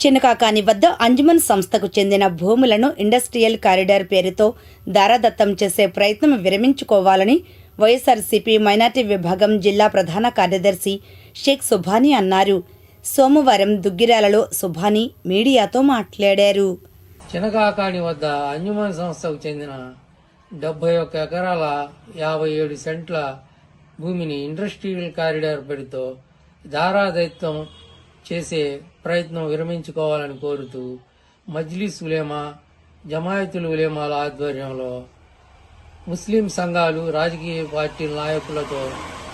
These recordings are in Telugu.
చినకాకాని వద్ద అంజుమన్ సంస్థకు చెందిన భూములను ఇండస్ట్రియల్ కారిడార్ పేరుతో దారాదత్తం చేసే ప్రయత్నం విరమించుకోవాలని వైఎస్ఆర్సీపీ మైనార్టీ విభాగం జిల్లా ప్రధాన కార్యదర్శి షేక్ సుభానీ అన్నారు. సోమవారం దుగ్గిరాలలో సుభానీ మీడియాతో మాట్లాడారు. చినకాకాని వద్ద అంజుమన్ సంస్థకు చెందిన 71 ఎకరాల 57 సెంట్ల భూమిని ఇండస్ట్రియల్ కారిడార్ పేరుతో దారాదత్తం చేసే ప్రయత్నం విరమించుకోవాలని కోరుతూ మజ్లిస్ ఉలేమా, జమాయతుల్ ఉలేమాల ఆధ్వర్యంలో ముస్లిం సంఘాలు, రాజకీయ పార్టీల నాయకులతో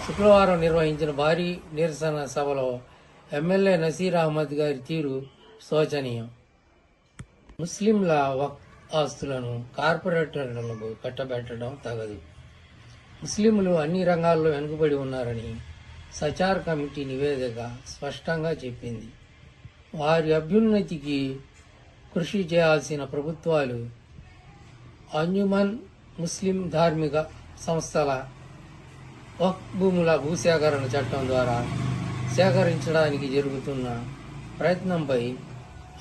శుక్రవారం నిర్వహించిన భారీ నిరసన సభలో ఎమ్మెల్యే నసీర్ అహ్మద్ గారి తీరు శోచనీయం. ముస్లింల వక్ఫ్ ఆస్తులను కార్పొరేటర్లకు కట్టబెట్టడం తగదు. ముస్లింలు అన్ని రంగాల్లో వెనుకబడి ఉన్నారని సచార్ కమిటీ నివేదిక స్పష్టంగా చెప్పింది. వారి అభ్యున్నతికి కృషి చేయాల్సిన ప్రభుత్వాలు అంజుమన్ ముస్లిం ధార్మిక సంస్థల వక్ఫ్ భూముల భూసేకరణ చట్టం ద్వారా సేకరించడానికి జరుగుతున్న ప్రయత్నంపై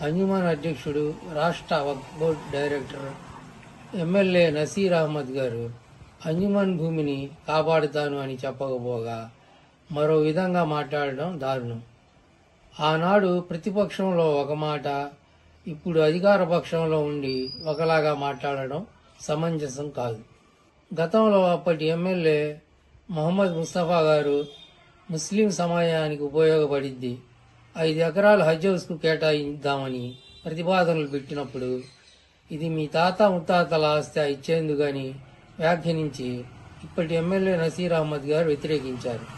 అంజుమన్ అధ్యక్షుడు, రాష్ట్ర Waqf board director MLA Nasir Ahmad గారు అంజుమన్ భూమిని కాపాడుతాను అని చెప్పకపోగా మరో విధంగా మాట్లాడడం దారుణం. ఆనాడు ప్రతిపక్షంలో ఒక మాట, ఇప్పుడు అధికార పక్షంలో ఉండి ఒకలాగా మాట్లాడడం సమంజసం కాదు. గతంలో అప్పటి ఎమ్మెల్యే మొహమ్మద్ ముస్తఫా గారు ముస్లిం సమాజానికి ఉపయోగపడిద్ది 5 ఎకరాలు హజ్ హౌస్కు కేటాయిద్దామని ప్రతిపాదనలు పెట్టినప్పుడు ఇది మీ తాత ముత్తాతల ఆస్తి ఇచ్చేందుకని వ్యాఖ్యానించి ఇప్పటి ఎమ్మెల్యే నసీర్ అహ్మద్ గారు వ్యతిరేకించారు.